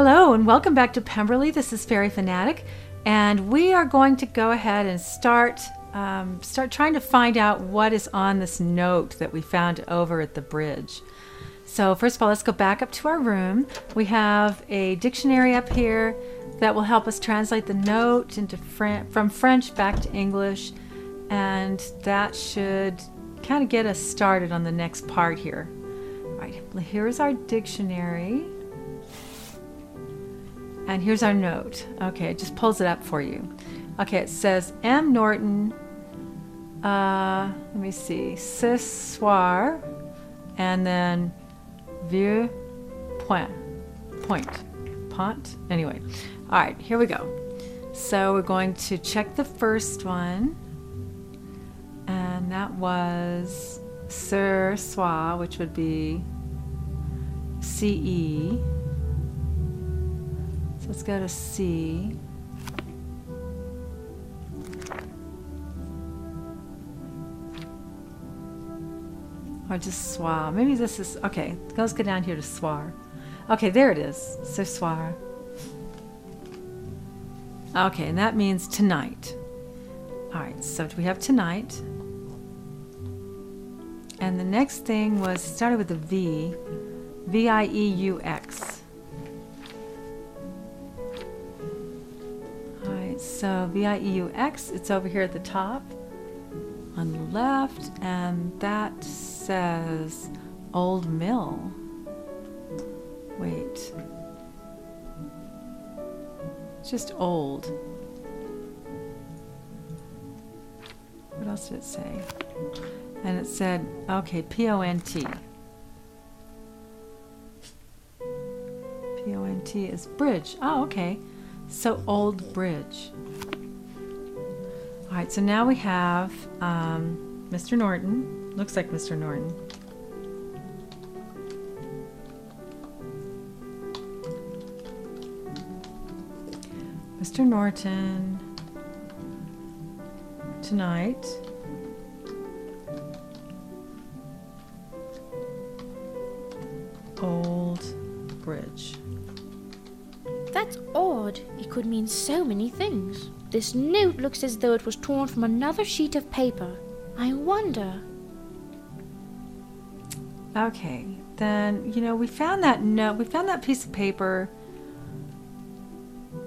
Hello and welcome back to Pemberley. This is Fairy Fanatic, and we are going to go ahead and start trying to find out what is on this note that we found over at the bridge. So first of all, let's go back up to our room. We have a dictionary up here that will help us translate the note into from French back to English, and that should kind of get us started on the next part here. All right, here's our dictionary. And here's our note. Okay, it just pulls it up for you. Okay, it says M. Norton, let me see, ce soir, and then vieux point. Anyway, all right, here we go. So we're going to check the first one, and that was ce soir, which would be CE. Let's go to C. Or just soir. Maybe this is, okay, let's go down here to soir. Okay, there it is. Ce soir. Okay, and that means tonight. All right, so we have tonight. And the next thing was, started with a V. V-I-E-U-X. So V-I-E-U-X, it's over here at the top on the left, and that says Old Mill. Wait. It's just old. What else did it say? And it said, okay, P-O-N-T. P-O-N-T is bridge. Oh, okay. So Old Bridge. All right, so now we have Mr. Norton. Looks like Mr. Norton. Mr. Norton. Tonight. Old Bridge. That's odd. It could mean so many things. This note looks as though it was torn from another sheet of paper. I wonder. Okay, then, we found that note. We found that piece of paper.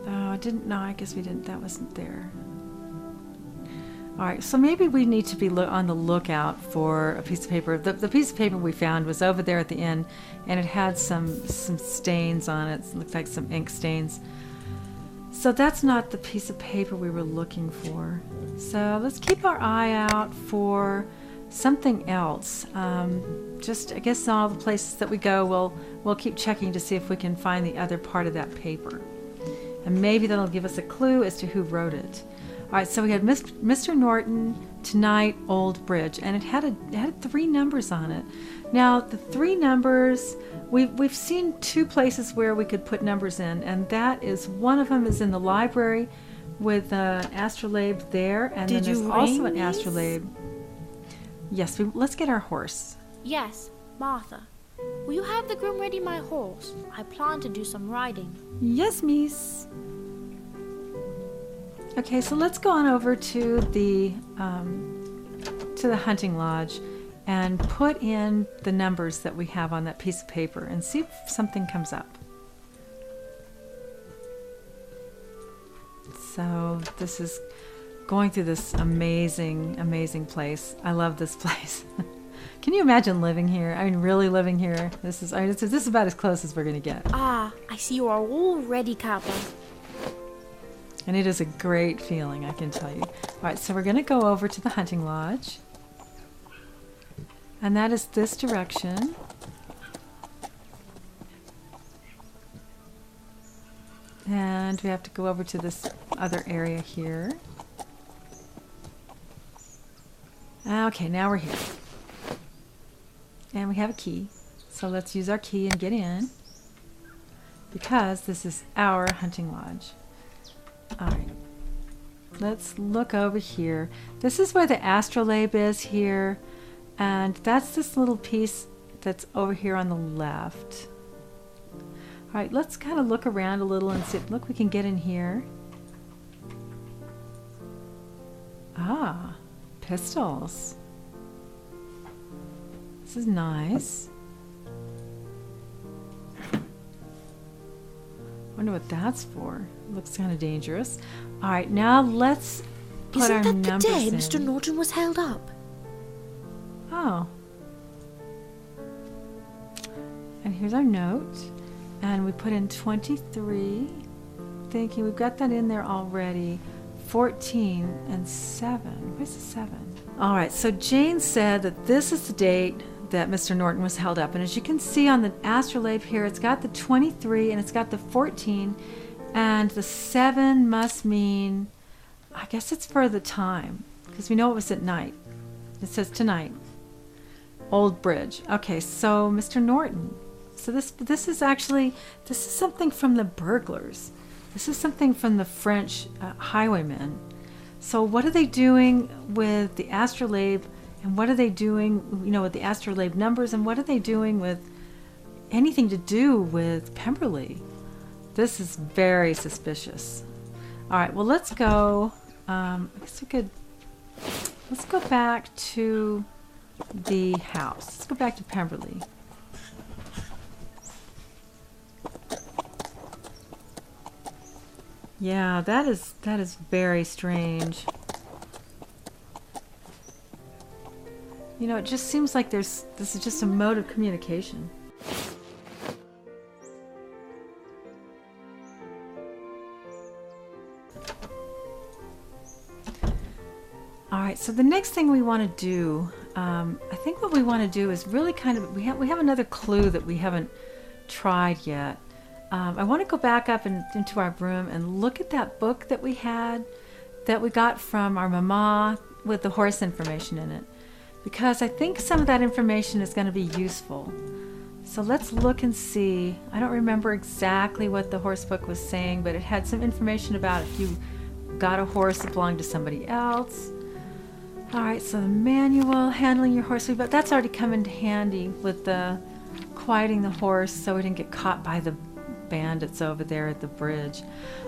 Oh, I guess we didn't. That wasn't there. All right, so maybe we need to be on the lookout for a piece of paper. The piece of paper we found was over there at the end, and it had some stains on it. It looked like some ink stains. So that's not the piece of paper we were looking for. So let's keep our eye out for something else. Just, I guess, all the places that we go, we'll keep checking to see if we can find the other part of that paper. And maybe that'll give us a clue as to who wrote it. All right, so we had Mr. Norton, Tonight, Old Bridge, and it had 3 numbers on it. Now, the 3 numbers, we've seen 2 places where we could put numbers in, and that is, one of them is in the library with an astrolabe there, and then there's also an astrolabe. Yes, let's get our horse. Yes, Martha. Will you have the groom ready my horse? I plan to do some riding. Yes, miss. Okay, so let's go on over to the hunting lodge and put in the numbers that we have on that piece of paper and see if something comes up. So this is going through this amazing place. I love this place. Can you imagine living here? I mean, really living here. This is about as close as we're going to get. Ah, I see you are all ready, Kappa. And it is a great feeling, I can tell you. All right, so we're going to go over to the hunting lodge. And that is this direction. And we have to go over to this other area here. Okay, now we're here. And we have a key. So let's use our key and get in, because this is our hunting lodge. All right, let's look over here. This is where the astrolabe is here, and that's this little piece that's over here on the left. All right, let's kind of look around a little and see. Look, we can get in here. Ah, pistols. This is nice. Wonder what that's for. Looks kind of dangerous. All right, now let's put our numbers in. Isn't that the day Mr. Norton was held up? Oh. And here's our note. And we put in 23. Thinking we've got that in there already. 14 and 7. Where's the 7? All right, so Jane said that this is the date that Mr. Norton was held up. And as you can see on the astrolabe here, it's got the 23 and it's got the 14. And the 7 must mean, I guess it's for the time, because we know it was at night. It says tonight. Old Bridge. Okay, so Mr. Norton. So this is something from the burglars. This is something from the French highwaymen. So what are they doing with the astrolabe, and what are they doing, with the astrolabe numbers, and what are they doing with anything to do with Pemberley? This is very suspicious. All right, well, let's go. I guess let's go back to the house. Let's go back to Pemberley. Yeah, that is very strange. It just seems like this is just a mode of communication. All right, so the next thing we want to do, I think what we want to do is really we have another clue that we haven't tried yet. I want to go back up into our room and look at that book that we got from our mama with the horse information in it, because I think some of that information is going to be useful. So let's look and see. I don't remember exactly what the horse book was saying, but it had some information about if you got a horse that belonged to somebody else. All right, so the manual, handling your horse, but that's already come into handy with the quieting the horse so we didn't get caught by the bandits over there at the bridge.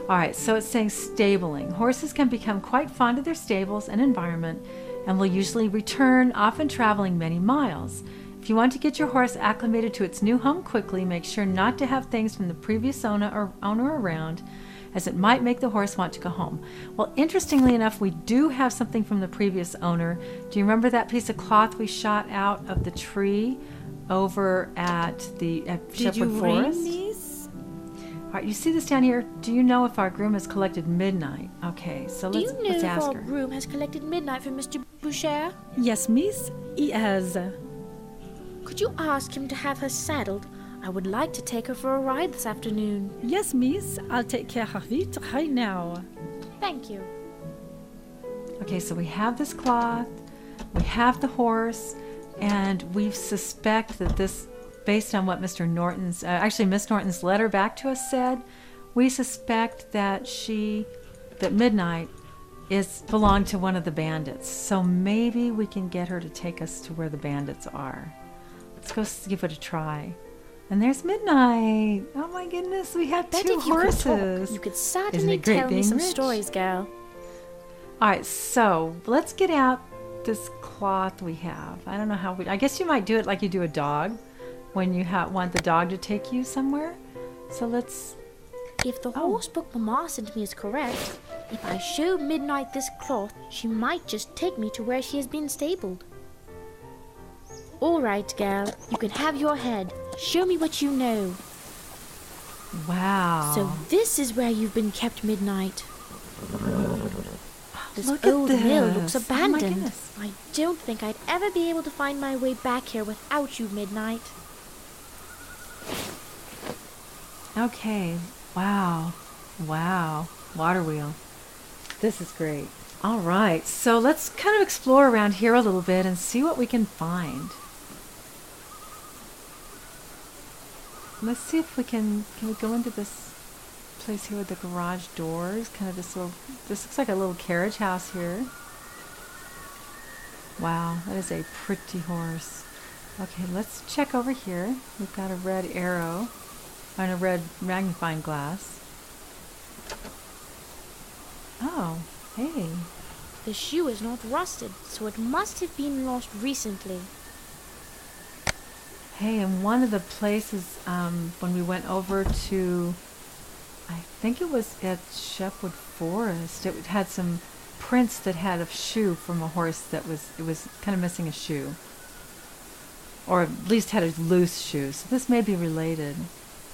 All right, so it's saying stabling. Horses can become quite fond of their stables and environment and will usually return, often traveling many miles. If you want to get your horse acclimated to its new home quickly, make sure not to have things from the previous owner around, as it might make the horse want to go home. Well, interestingly enough, we do have something from the previous owner. Do you remember that piece of cloth we shot out of the tree over at Shepherd Forest? All right, you see this down here? Do you know if our groom has collected midnight? Okay, so let's ask her. Do you know if our groom has collected midnight from Mr. Boucher? Yes, miss, he has. Could you ask him to have her saddled? I would like to take her for a ride this afternoon. Yes, miss, I'll take care of it right now. Thank you. Okay, so we have this cloth, we have the horse, and we suspect that this, based on what Mr. Norton's, Miss Norton's letter back to us said, we suspect that Midnight belonged to one of the bandits. So maybe we can get her to take us to where the bandits are. Let's go give it a try. And there's Midnight. Oh my goodness, we have two horses. You could certainly tell me some stories, girl. All right, so let's get out this cloth we have. I don't know how I guess you might do it like you do a dog when you want the dog to take you somewhere. So let's... If the horse book Mama sent me is correct, if I show Midnight this cloth, she might just take me to where she has been stabled. All right, gal, you can have your head. Show me what you know. Wow. So this is where you've been kept, Midnight. This Look old at this. mill looks abandoned. Oh my goodness. I don't think I'd ever be able to find my way back here without you, Midnight. Okay. Wow. Water wheel. This is great. All right. So let's kind of explore around here a little bit and see what we can find. Let's see if we can we go into this place here with the garage doors? Kind of this looks like a little carriage house here. Wow, that is a pretty horse. Okay, let's check over here. We've got a red arrow. on a red magnifying glass. Oh, hey. The shoe is not rusted, so it must have been lost recently. Hey, in one of the places when we went over to, I think it was at Shepwood Forest, it had some prints that had a shoe from a horse that was kind of missing a shoe. Or at least had a loose shoe, so this may be related.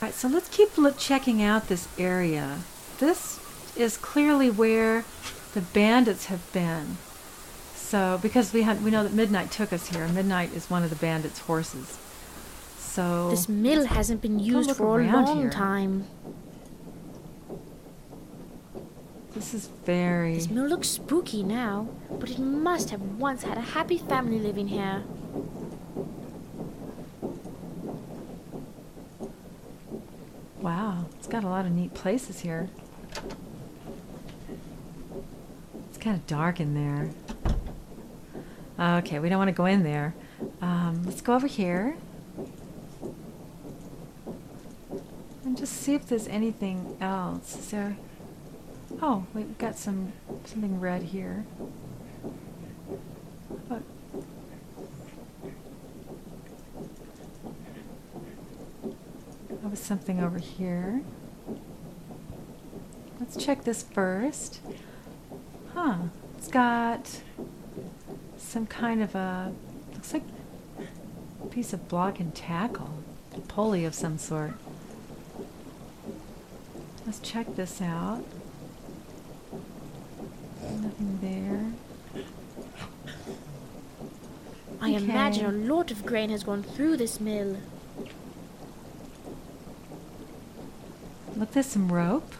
Alright, so let's keep checking out this area. This is clearly where the bandits have been. So, because we know that Midnight took us here. Midnight is one of the bandits' horses. So this mill hasn't been used for a long time. This is very... This mill looks spooky now, but it must have once had a happy family living here. Wow, it's got a lot of neat places here. It's kind of dark in there. Okay, we don't want to go in there. Let's go over here. And just see if there's anything else. Is there... Oh, we've got something red here. What? There was something over here. Let's check this first. Huh. It's got some kind of a... Looks like a piece of block and tackle. A pulley of some sort. Let's check this out. Nothing there. I imagine a lot of grain has gone through this mill. Look, there's some rope.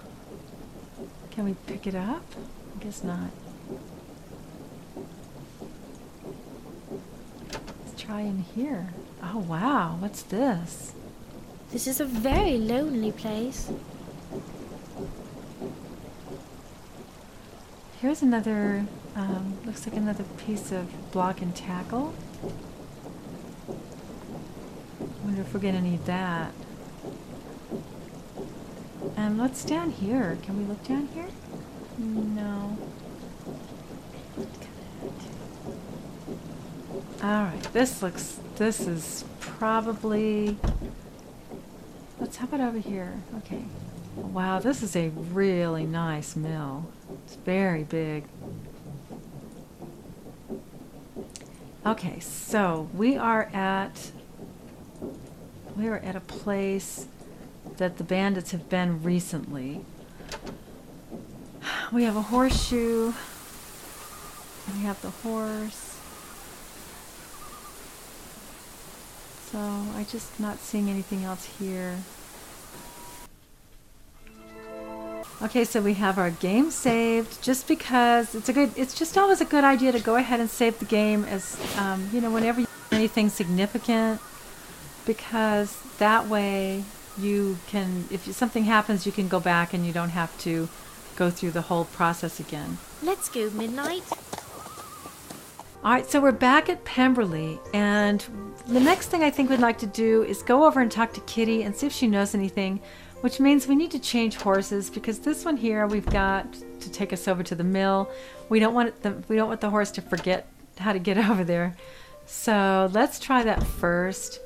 Can we pick it up? I guess not. Let's try in here. Oh, wow. What's this? This is a very lonely place. Here's another, looks like another piece of block and tackle. Wonder if we're going to need that. And what's down here? Can we look down here? No. Alright, this is probably, how about over here? Okay. Wow, this is a really nice mill. It's very big. Okay, so we are at a place that the bandits have been recently. We have a horseshoe. We have the horse. So I'm just not seeing anything else here. Okay, so we have our game saved, just because it's just always a good idea to go ahead and save the game as, whenever you do anything significant, because that way you can, if something happens, you can go back and you don't have to go through the whole process again. Let's go, Midnight. Alright, so we're back at Pemberley, and the next thing I think we'd like to do is go over and talk to Kitty and see if she knows anything. Which means we need to change horses, because this one here we've got to take us over to the mill. We don't want the horse to forget how to get over there. So let's try that first.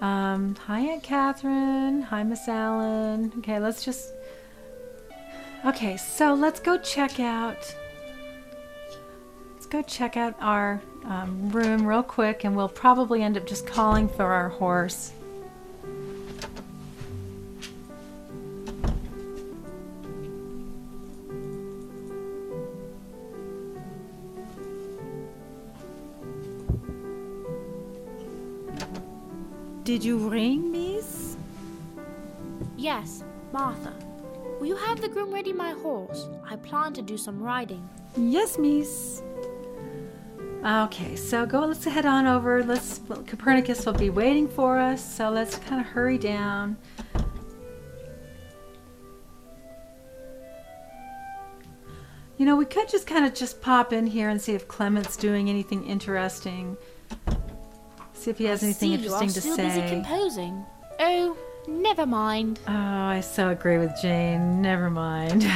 Hi Aunt Catherine. Hi Miss Allen. Okay, Okay, so let's go check out our room real quick, and we'll probably end up just calling for our horse. Did you ring, miss? Yes, Martha. Will you have the groom ready my horse? I plan to do some riding. Yes, miss. Okay, so let's head on over. Copernicus will be waiting for us, so let's kind of hurry down. We could just kind of pop in here and see if Clement's doing anything interesting. See if he has anything interesting to say. You are still busy composing. Oh, Never mind. Oh, I so agree with Jane. Never mind.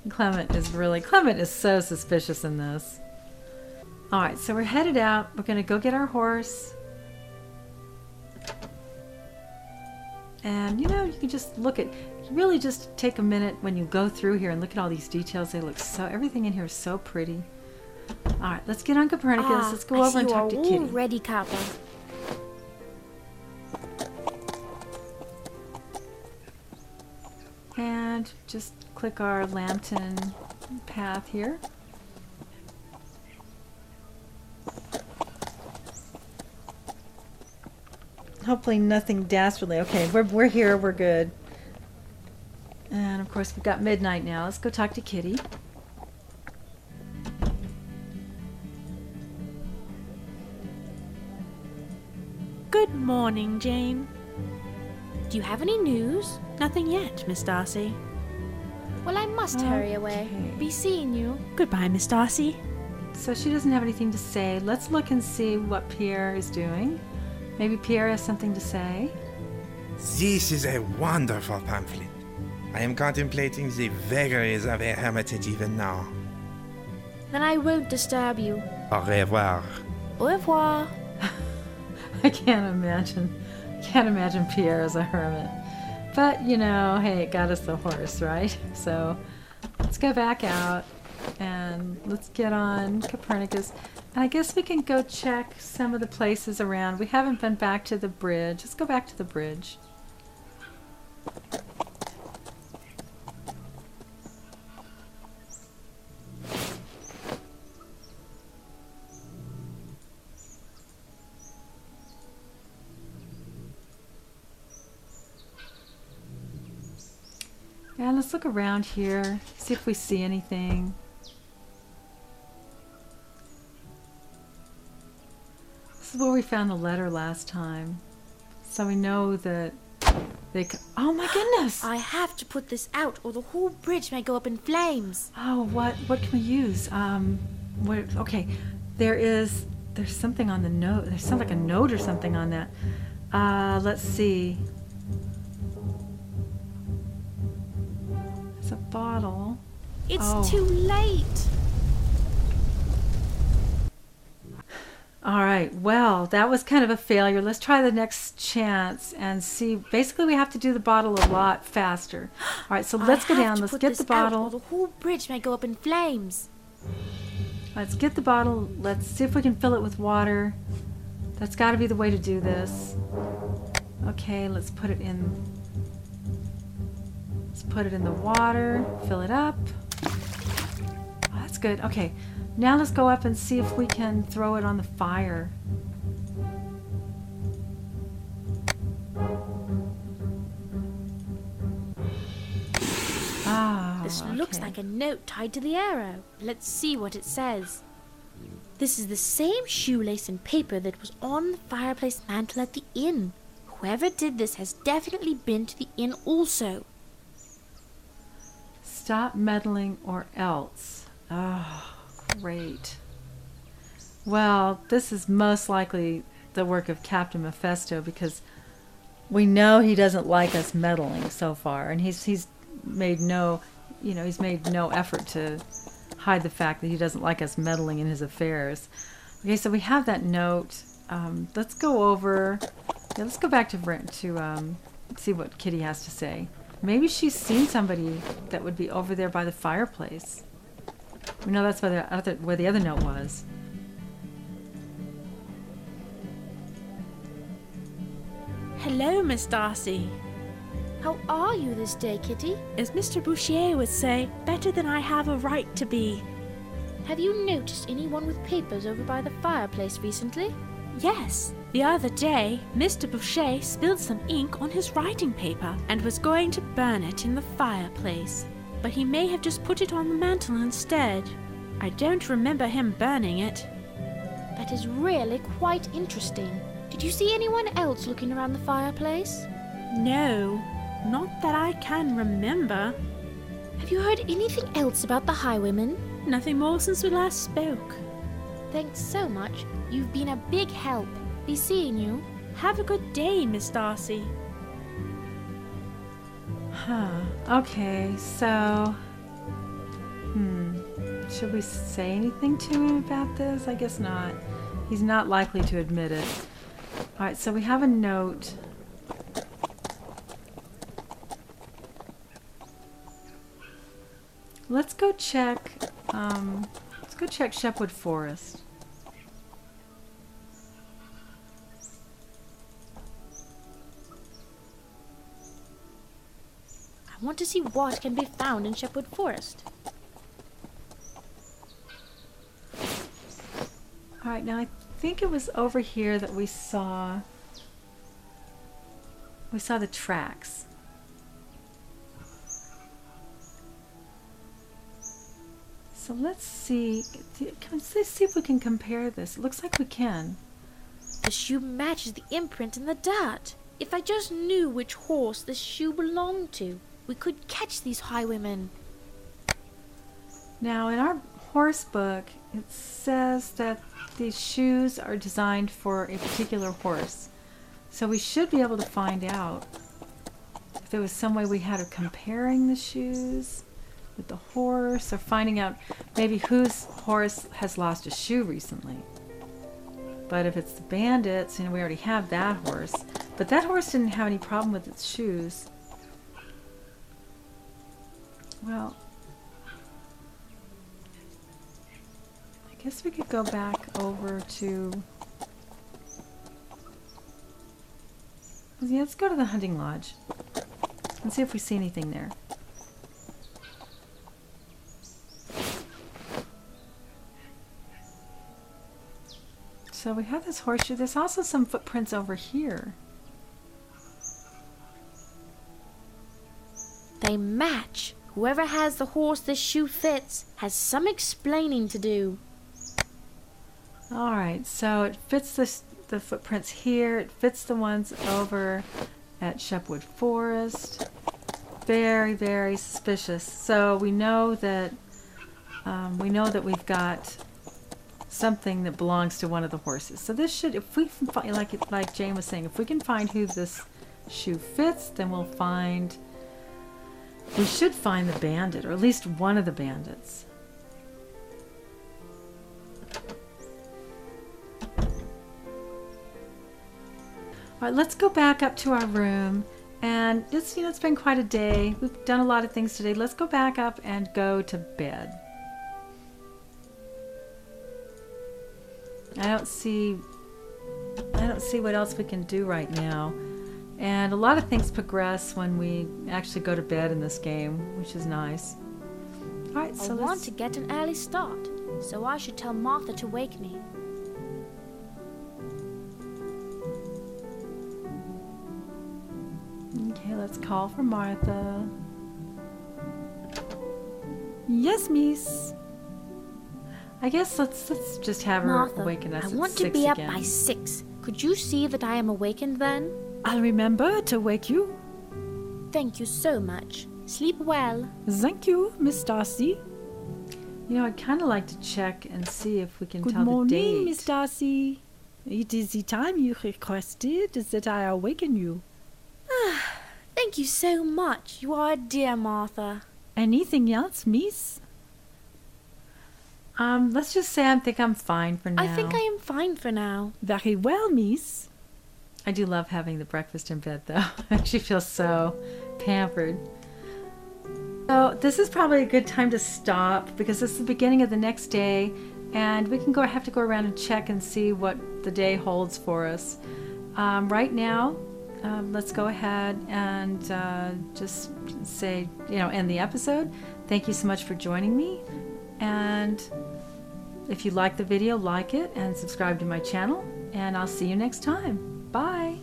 Clement is so suspicious in this. All right, so we're headed out. We're going to go get our horse. And, you can just really just take a minute when you go through here and look at all these details. Everything in here is so pretty. All right, let's get on Copernicus. Let's go over and talk to Kitty. All ready, Kappa. And just click our lambton path here. Hopefully nothing dastardly. Okay, we're here. We're good. And of course we've got midnight now. Let's go talk to Kitty. Good morning, Jane. Do you have any news? Nothing yet, Miss Darcy. Well, I must hurry away. Okay. Be seeing you. Goodbye, Miss Darcy. So she doesn't have anything to say. Let's look and see what Pierre is doing. Maybe Pierre has something to say. This is a wonderful pamphlet. I am contemplating the vagaries of a hermitage even now. Then I won't disturb you. Au revoir. Au revoir. I can't imagine Pierre as a hermit. But, hey, it got us the horse, right? So let's go back out and let's get on Copernicus. And I guess we can go check some of the places around. We haven't been back to the bridge. Let's go back to the bridge. And let's look around here, see if we see anything. This is where we found the letter last time. So we know that oh my goodness! I have to put this out or the whole bridge may go up in flames. Oh, what can we use? Okay, there's something on the note. There's something like a note or something on that. Let's see. It's a bottle. It's too late. All right, well, that was kind of a failure. Let's try the next chance and see. Basically, we have to do the bottle a lot faster. All right, so let's go down. Let's get the bottle. Or the whole bridge may go up in flames. Let's get the bottle. Let's see if we can fill it with water. That's got to be the way to do this. Okay, let's put it in. Let's put it in the water. Fill it up. Oh, that's good. Okay. Now let's go up and see if we can throw it on the fire. This looks like a note tied to the arrow. Let's see what it says. This is the same shoelace and paper that was on the fireplace mantel at the inn. Whoever did this has definitely been to the inn also. Stop meddling or else. Oh, great. Well, this is most likely the work of Captain Mephisto because we know he doesn't like us meddling so far, and he's made no effort to hide the fact that he doesn't like us meddling in his affairs. Okay, so we have that note. Let's go over. Yeah, let's go back to see what Kitty has to say. Maybe she's seen somebody that would be over there by the fireplace. We know that's where the other note was. Hello, Miss Darcy. How are you this day, Kitty? As Mr. Bouchier would say, better than I have a right to be. Have you noticed anyone with papers over by the fireplace recently? Yes, the other day, Mr. Bouchier spilled some ink on his writing paper and was going to burn it in the fireplace. But he may have just put it on the mantel instead. I don't remember him burning it. That is really quite interesting. Did you see anyone else looking around the fireplace? No, not that I can remember. Have you heard anything else about the highwaymen? Nothing more since we last spoke. Thanks so much. You've been a big help. Be seeing you. Have a good day, Miss Darcy. Huh. Okay, so... Should we say anything to him about this? I guess not. He's not likely to admit it. Alright, so we have a note. Let's go check Shepwood Forest. I want to see what can be found in Shepwood Forest. Alright, now I think it was over here that we saw the tracks. So let's see if we can compare this. It looks like we can. The shoe matches the imprint in the dirt. If I just knew which horse this shoe belonged to, we could catch these highwaymen. Now in our horse book, it says that these shoes are designed for a particular horse. So we should be able to find out if there was some way we had of comparing the shoes with the horse, or finding out maybe whose horse has lost a shoe recently. But if it's the bandits, we already have that horse. But that horse didn't have any problem with its shoes. Well, I guess we could go back over to... Yeah, let's go to the hunting lodge and see if we see anything there. So we have this horseshoe. There's also some footprints over here. They match. Whoever has the horse this shoe fits has some explaining to do. Alright, so it fits the footprints here. It fits the ones over at Shepwood Forest. Very, very suspicious. So we know that we've got something that belongs to one of the horses. So this should, if we can find, like Jane was saying, if we can find who this shoe fits, then we should find the bandit, or at least one of the bandits. Alright, let's go back up to our room, and it's been quite a day. We've done a lot of things today. Let's go back up and go to bed. I don't see what else we can do right now. And a lot of things progress when we actually go to bed in this game, which is nice. Alright, so I want to get an early start, so I should tell Martha to wake me. Okay, let's call for Martha. Yes, miss. I guess let's just have her Martha, awaken us I at want 6 to be again. up by 6. Could you see that I am awakened then? I'll remember to wake you. Thank you so much. Sleep well. Thank you, Miss Darcy. I'd kind of like to check and see if we can Good tell the date. morning, Miss Darcy. It is the time you requested that I awaken you. Thank you so much. You are a dear, Martha. Anything else, miss? Let's just say I think I'm fine for now. I think I am fine for now. Very well, miss. I do love having the breakfast in bed, though. I actually feel so pampered. So this is probably a good time to stop, because this is the beginning of the next day, and we can have to go around and check and see what the day holds for us. Right now, let's go ahead and just say, end the episode. Thank you so much for joining me, and if you like the video, like it and subscribe to my channel, and I'll see you next time. Bye!